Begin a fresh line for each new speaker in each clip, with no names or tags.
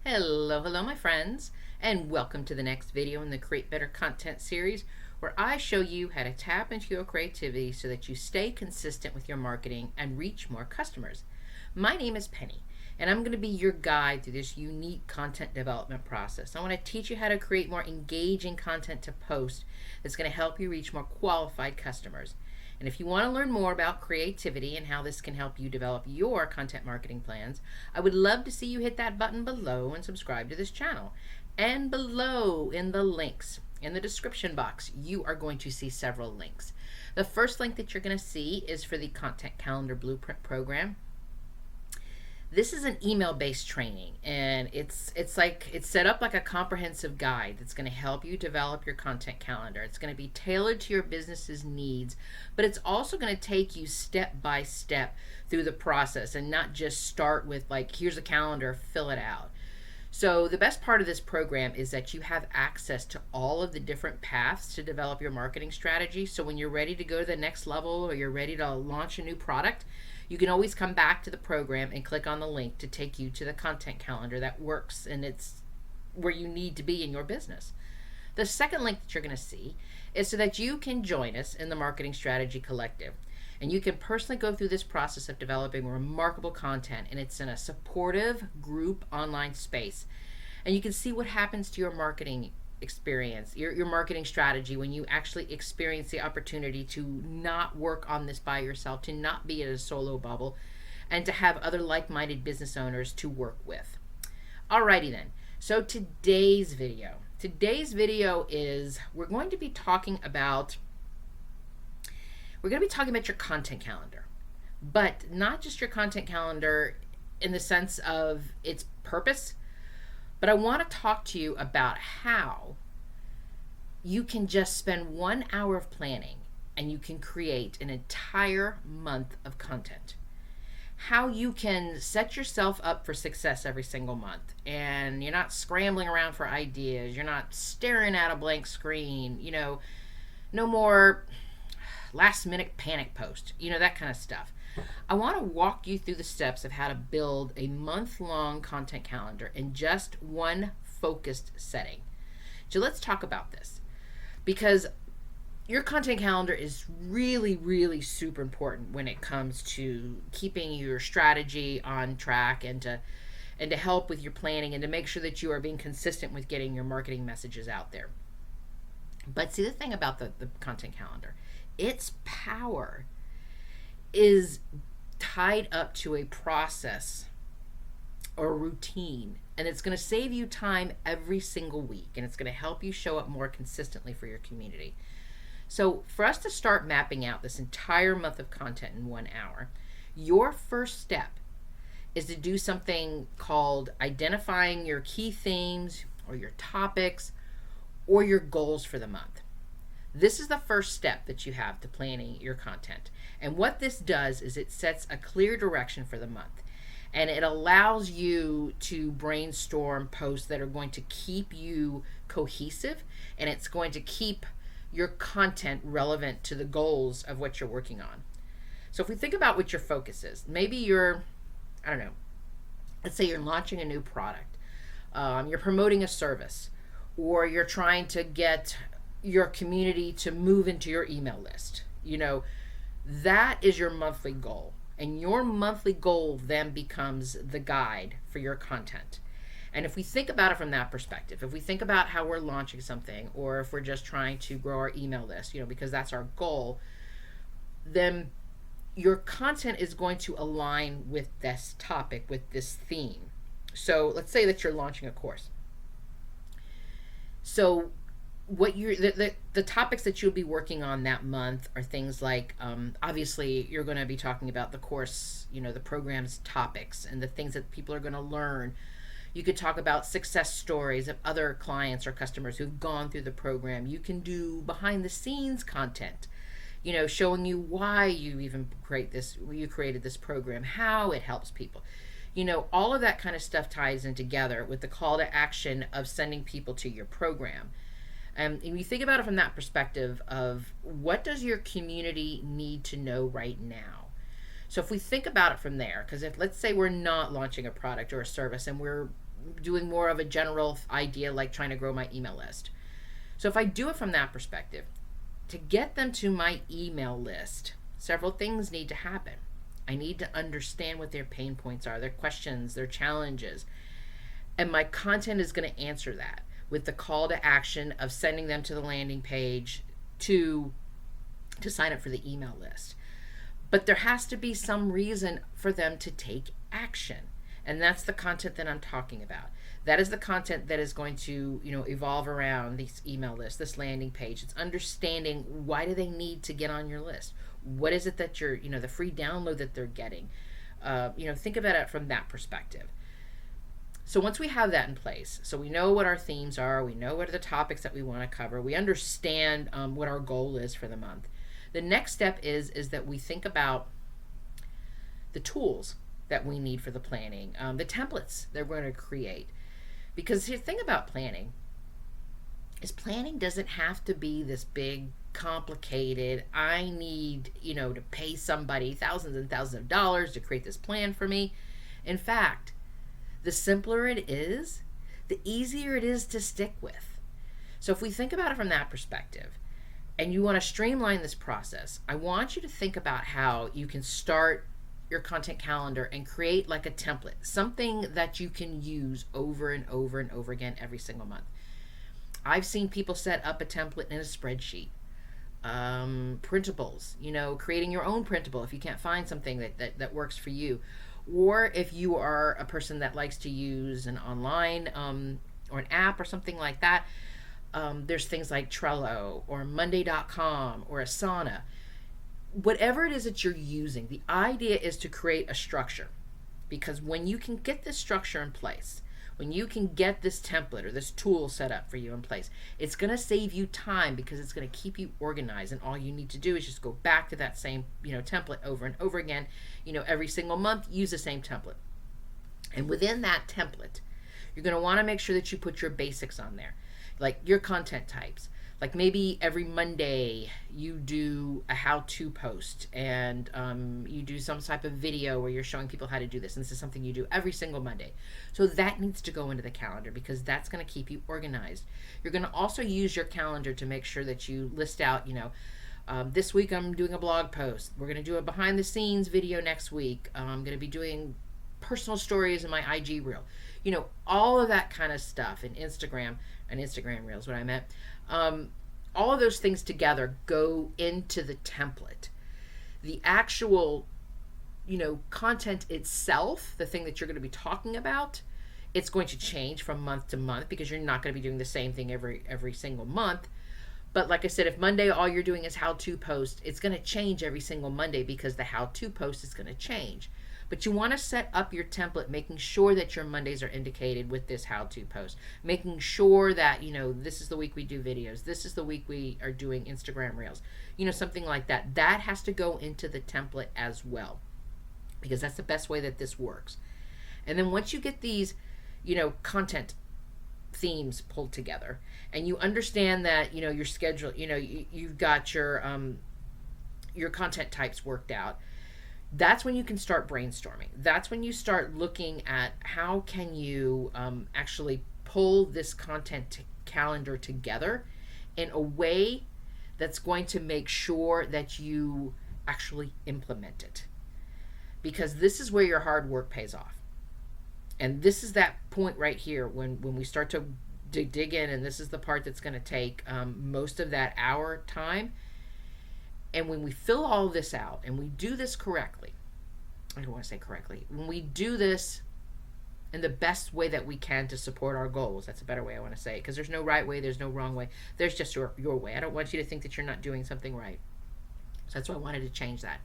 Hello, my friends, and welcome to the next video in the Create Better Content series, where I show you how to tap into your creativity so that you stay consistent with your marketing and reach more customers. My name is Penny, and I'm going to be your guide through this unique content development process. I want to teach you how to create more engaging content to post that's going to help you reach more qualified customers. And if you want to learn more about creativity and how this can help you develop your content marketing plans, I would love to see you hit that button below and subscribe to this channel. And below in the links, in the description box, you are going to see several links. The first link that you're going to see is for the Content Calendar Blueprint program. This is an email-based training, and it's set up like a comprehensive guide that's going to help you develop your content calendar. It's going to be tailored to your business's needs, but it's also going to take you step by step through the process and not just start with like, here's a calendar, fill it out. So the best part of this program is that you have access to all of the different paths to develop your marketing strategy. So when you're ready to go to the next level or you're ready to launch a new product, you can always come back to the program and click on the link to take you to the content calendar that works, and it's where you need to be in your business. The second link that you're going to see is so that you can join us in the Marketing Strategy Collective. And you can personally go through this process of developing remarkable content, and it's in a supportive group online space. And you can see what happens to your marketing experience, your marketing strategy, when you actually experience the opportunity to not work on this by yourself, to not be in a solo bubble, and to have other like-minded business owners to work with. Alrighty then, so today's video is we're going to be talking about your content calendar, but not just your content calendar in the sense of its purpose, but I want to talk to you about how you can just spend 1 hour of planning and you can create an entire month of content. How you can set yourself up for success every single month, and you're not scrambling around for ideas, you're not staring at a blank screen, no more last minute panic post, that kind of stuff. I want to walk you through the steps of how to build a month-long content calendar in just one focused setting. So let's talk about this, because your content calendar is really, really super important when it comes to keeping your strategy on track and to help with your planning and to make sure that you are being consistent with getting your marketing messages out there. But see, the thing about the content calendar, its power is tied up to a process or a routine, and it's going to save you time every single week, and it's going to help you show up more consistently for your community. So for us to start mapping out this entire month of content in 1 hour, your first step is to do something called identifying your key themes or your topics or your goals for the month. This is the first step that you have to planning your content. And what this does is it sets a clear direction for the month. And it allows you to brainstorm posts that are going to keep you cohesive, and it's going to keep your content relevant to the goals of what you're working on. So if we think about what your focus is, maybe let's say you're launching a new product, you're promoting a service, or you're trying to get your community to move into your email list. That is your monthly goal, and your monthly goal then becomes the guide for your content. And if we think about it from that perspective, if we think about how we're launching something, or if we're just trying to grow our email list, because that's our goal, then your content is going to align with this topic, with this theme. So let's say that you're launching a course. So what the topics that you'll be working on that month are things like, obviously you're going to be talking about the course, the program's topics and the things that people are going to learn. You could talk about success stories of other clients or customers who've gone through the program. You can do behind the scenes content, showing you why you even created this program, how it helps people. All of that kind of stuff ties in together with the call to action of sending people to your program. And you think about it from that perspective of what does your community need to know right now? So if we think about it from there, because if let's say we're not launching a product or a service and we're doing more of a general idea like trying to grow my email list. So if I do it from that perspective, to get them to my email list, several things need to happen. I need to understand what their pain points are, their questions, their challenges. And my content is going to answer that with the call to action of sending them to the landing page to sign up for the email list. But there has to be some reason for them to take action. And that's the content that I'm talking about. That is the content that is going to, evolve around this email list, this landing page. It's understanding, why do they need to get on your list? What is it that you're, the free download that they're getting? Think about it from that perspective. So once we have that in place, so we know what our themes are, we know what are the topics that we want to cover, we understand what our goal is for the month. The next step is that we think about the tools that we need for the planning, the templates that we're going to create. Because the thing about planning is planning doesn't have to be this big, complicated, I need, to pay somebody thousands and thousands of dollars to create this plan for me. In fact, the simpler it is, the easier it is to stick with. So if we think about it from that perspective, and you want to streamline this process, I want you to think about how you can start your content calendar and create like a template, something that you can use over and over and over again every single month. I've seen people set up a template in a spreadsheet. Printables, creating your own printable if you can't find something that works for you. Or if you are a person that likes to use an online or an app or something like that, there's things like Trello or Monday.com or Asana. Whatever it is that you're using, the idea is to create a structure. Because when you can get this structure in place, when you can get this template or this tool set up for you in place, it's going to save you time because it's going to keep you organized. And all you need to do is just go back to that same, template over and over again. Every single month, use the same template. And within that template, you're going to want to make sure that you put your basics on there, like your content types. Like maybe every Monday you do a how-to post and you do some type of video where you're showing people how to do this. And this is something you do every single Monday. So that needs to go into the calendar because that's going to keep you organized. You're going to also use your calendar to make sure that you list out, this week I'm doing a blog post. We're going to do a behind-the-scenes video next week. I'm going to be doing personal stories in my IG reel. All of that kind of stuff in Instagram Reels, what I meant. All of those things together go into the template. The actual, content itself, the thing that you're going to be talking about, it's going to change from month to month because you're not going to be doing the same thing every single month. But like I said, if Monday all you're doing is how-to post, it's going to change every single Monday because the how-to post is going to change. But you want to set up your template, making sure that your Mondays are indicated with this how-to post, making sure that, this is the week we do videos, this is the week we are doing Instagram Reels, something like that. That has to go into the template as well, because that's the best way that this works. And then once you get these, content themes pulled together, and you understand that, your schedule, you've got your content types worked out, that's when you can start brainstorming. That's when you start looking at how can you actually pull this content calendar together in a way that's going to make sure that you actually implement it. Because this is where your hard work pays off. And this is that point right here when we start to dig in, and this is the part that's going to take most of that hour time. And when we fill all this out and we do this correctly, I don't want to say correctly, when we do this in the best way that we can to support our goals, that's a better way I want to say it, because there's no right way, there's no wrong way, there's just your way. I don't want you to think that you're not doing something right. So that's why I wanted to change that.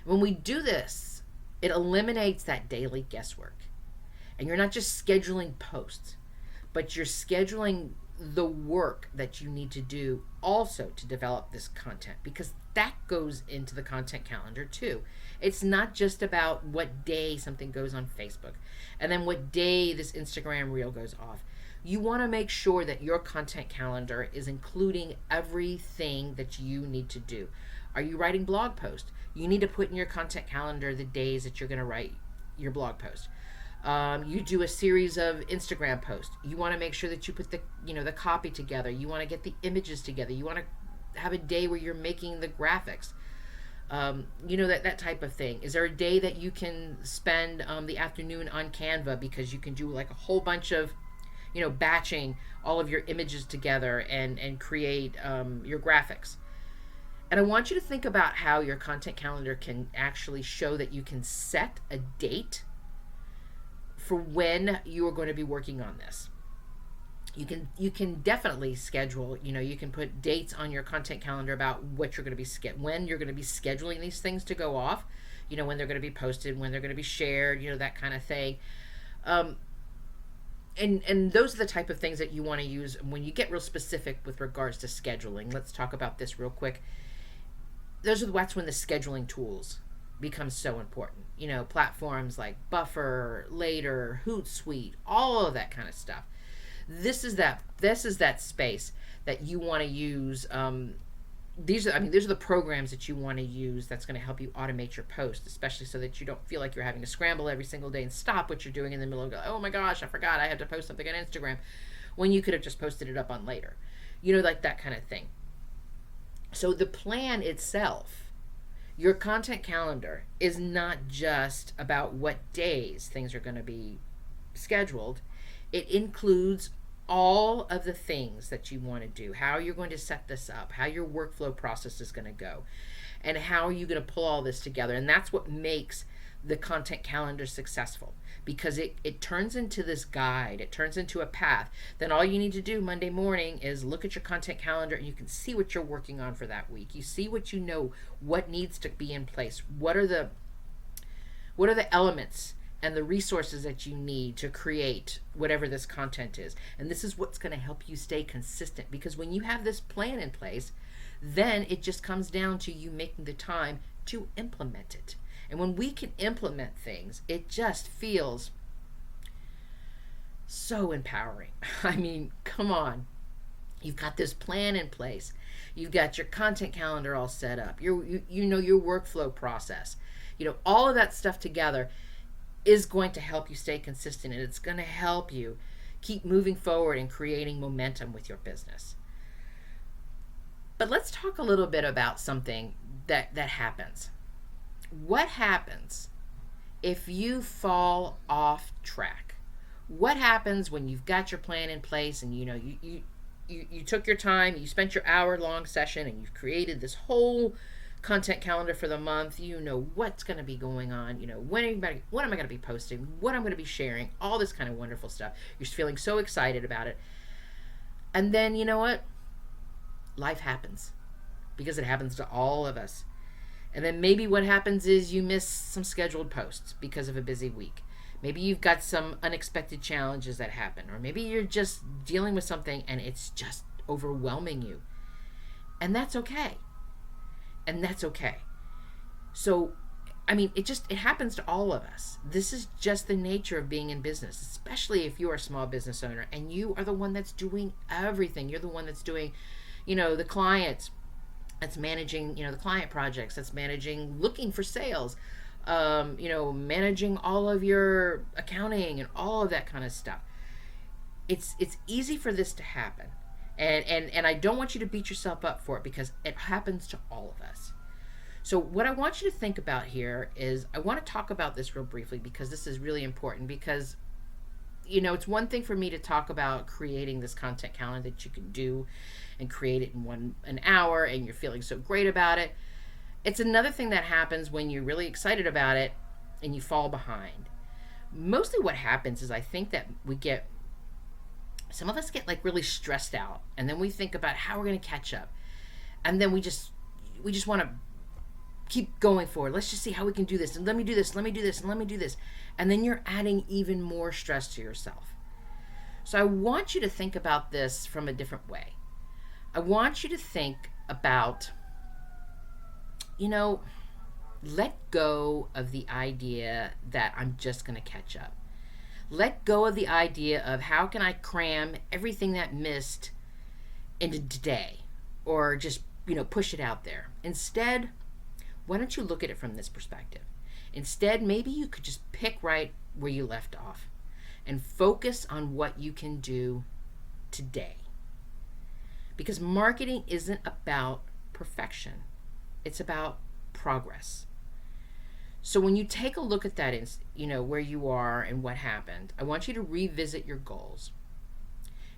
When we do this, it eliminates that daily guesswork. And you're not just scheduling posts, but you're scheduling the work that you need to do also to develop this content, because that goes into the content calendar too. It's not just about what day something goes on Facebook and then what day this Instagram reel goes off. You want to make sure that your content calendar is including everything that you need to do. Are you writing blog posts? You need to put in your content calendar the days that you're going to write your blog post. You do a series of Instagram posts. You want to make sure that you put the copy together. You want to get the images together. You want to have a day where you're making the graphics. That type of thing. Is there a day that you can spend the afternoon on Canva because you can do like a whole bunch of, batching all of your images together and create your graphics? And I want you to think about how your content calendar can actually show that you can set a date for when you are going to be working on this. You can definitely schedule, you can put dates on your content calendar about what you're going to be when you're going to be scheduling these things to go off, when they're going to be posted, when they're going to be shared, that kind of thing. And those are the type of things that you want to use when you get real specific with regards to scheduling. Let's talk about this real quick. That's when the scheduling tools become so important. Platforms like Buffer, Later, Hootsuite, all of that kind of stuff. This is that space that you want to use. These are the programs that you want to use that's going to help you automate your post, especially so that you don't feel like you're having to scramble every single day and stop what you're doing in the middle and go, oh my gosh, I forgot I have to post something on Instagram, when you could have just posted it up on Later. Like that kind of thing. So the plan itself, your content calendar, is not just about what days things are going to be scheduled. It includes all of the things that you want to do, how you're going to set this up, how your workflow process is going to go, and how are you going to pull all this together. And that's what makes the content calendar successful, because it turns into this guide. It turns into a path. Then all you need to do Monday morning is look at your content calendar, and you can see what you're working on for that week. You see what needs to be in place. What are the elements and the resources that you need to create whatever this content is. And this is what's going to help you stay consistent, because when you have this plan in place, then it just comes down to you making the time to implement it. And when we can implement things, it just feels so empowering. I mean, come on. You've got this plan in place. You've got your content calendar all set up. Your workflow process. All of that stuff together is going to help you stay consistent, and it's going to help you keep moving forward and creating momentum with your business. But let's talk a little bit about something that happens. What happens if you fall off track? What happens when you've got your plan in place and you took your time, you spent your hour-long session, and you've created this whole content calendar for the month? What's going to be going on, what am I going to be posting, what I'm going to be sharing, all this kind of wonderful stuff. You're feeling so excited about it. And then, you know what? Life happens, because it happens to all of us. And then maybe what happens is you miss some scheduled posts because of a busy week. Maybe you've got some unexpected challenges that happen, or maybe you're just dealing with something and it's just overwhelming you. And that's okay. So, it happens to all of us. This is just the nature of being in business, especially if you're a small business owner and you are the one that's doing everything. You're the one that's doing, the clients, that's managing, the client projects, that's managing, looking for sales, managing all of your accounting and all of that kind of stuff. It's easy for this to happen. And I don't want you to beat yourself up for it, because it happens to all of us. So what I want you to think about here is, I want to talk about this real briefly, because this is really important. Because, it's one thing for me to talk about creating this content calendar that you can do and create it in an hour and you're feeling so great about it. It's another thing that happens when you're really excited about it and you fall behind. Mostly what happens is, I think that some of us get like really stressed out, and then we think about how we're going to catch up, and then we just want to keep going forward. Let's just see how we can do this, and let me do this, and let me do this, and let me do this. And then you're adding even more stress to yourself. So I want you to think about this from a different way. I want you to think about, let go of the idea that I'm just going to catch up. Let go of the idea of how can I cram everything that missed into today, or just, push it out there. Instead, why don't you look at it from this perspective? Instead, maybe you could just pick right where you left off and focus on what you can do today. Because marketing isn't about perfection, it's about progress. So when you take a look at that, where you are and what happened, I want you to revisit your goals.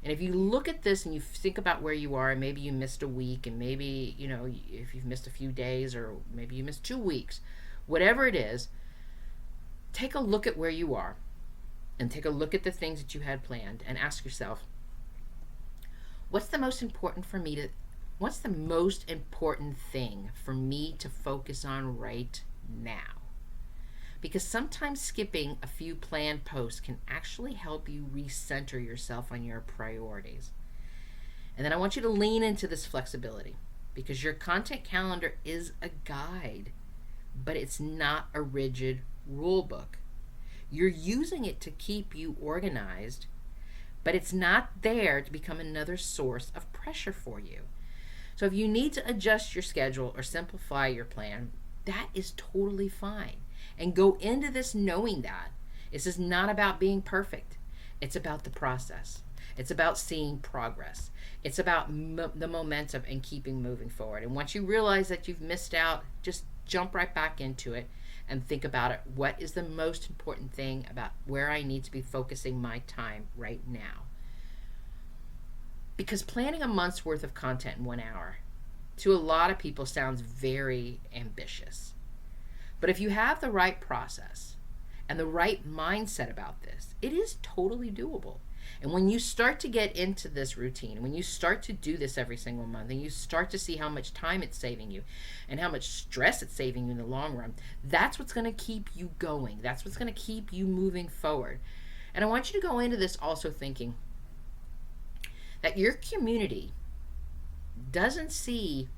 And if you look at this and you think about where you are, and maybe you missed a week, and maybe, if you've missed a few days, or maybe you missed 2 weeks, whatever it is, take a look at where you are and take a look at the things that you had planned and ask yourself, what's the most important thing for me to focus on right now? Because sometimes skipping a few planned posts can actually help you recenter yourself on your priorities. And then I want you to lean into this flexibility, because your content calendar is a guide, but it's not a rigid rule book. You're using it to keep you organized, but it's not there to become another source of pressure for you. So if you need to adjust your schedule or simplify your plan, that is totally fine. And go into this knowing that this is not about being perfect. It's about the process. It's about seeing progress. It's about the momentum and keeping moving forward. And once you realize that you've missed out, just jump right back into it and think about it. What is the most important thing about where I need to be focusing my time right now? Because planning a month's worth of content in 1 hour, to a lot of people, sounds very ambitious. But if you have the right process and the right mindset about this, it is totally doable. And when you start to get into this routine, when you start to do this every single month, and you start to see how much time it's saving you and how much stress it's saving you in the long run, that's what's going to keep you going. That's what's going to keep you moving forward. And I want you to go into this also thinking that your community doesn't see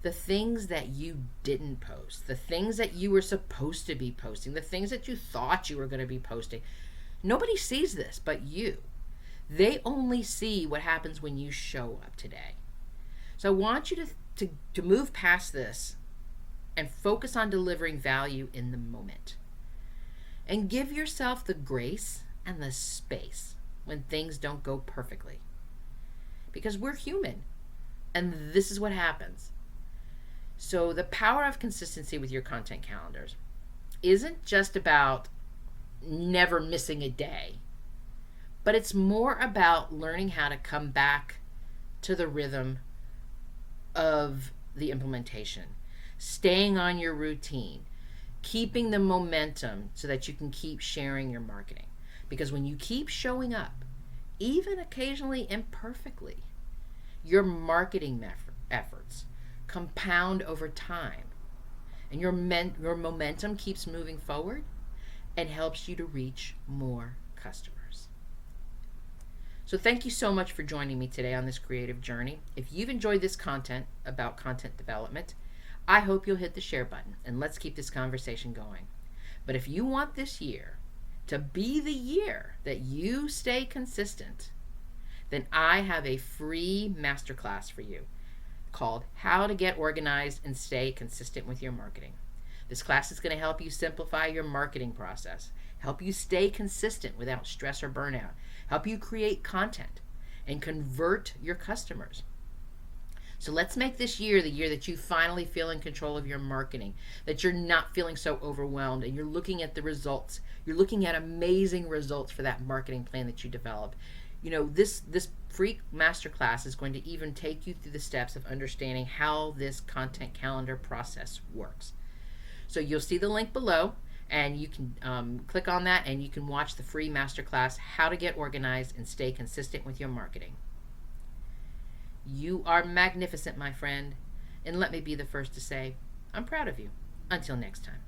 the things that you didn't post, the things that you were supposed to be posting, the things that you thought you were going to be posting. Nobody sees this but you. They only see what happens when you show up today. So I want you to move past this and focus on delivering value in the moment. And give yourself the grace and the space when things don't go perfectly. Because we're human, and this is what happens. So the power of consistency with your content calendars isn't just about never missing a day, but it's more about learning how to come back to the rhythm of the implementation, staying on your routine, keeping the momentum so that you can keep sharing your marketing. Because when you keep showing up, even occasionally imperfectly, your marketing efforts compound over time, and your momentum keeps moving forward and helps you to reach more customers. So thank you so much for joining me today on this creative journey. If you've enjoyed this content about content development, I hope you'll hit the share button and let's keep this conversation going. But if you want this year to be the year that you stay consistent, then I have a free masterclass for you called How to Get Organized and Stay Consistent with Your Marketing. This class is going to help you simplify your marketing process, help you stay consistent without stress or burnout, help you create content, and convert your customers. So let's make this year the year that you finally feel in control of your marketing, that you're not feeling so overwhelmed, and you're looking at the results. You're looking at amazing results for that marketing plan that you develop. This free masterclass is going to even take you through the steps of understanding how this content calendar process works. So you'll see the link below, and you can click on that, and you can watch the free masterclass, How to Get Organized and Stay Consistent with Your Marketing. You are magnificent, my friend, and let me be the first to say, I'm proud of you. Until next time.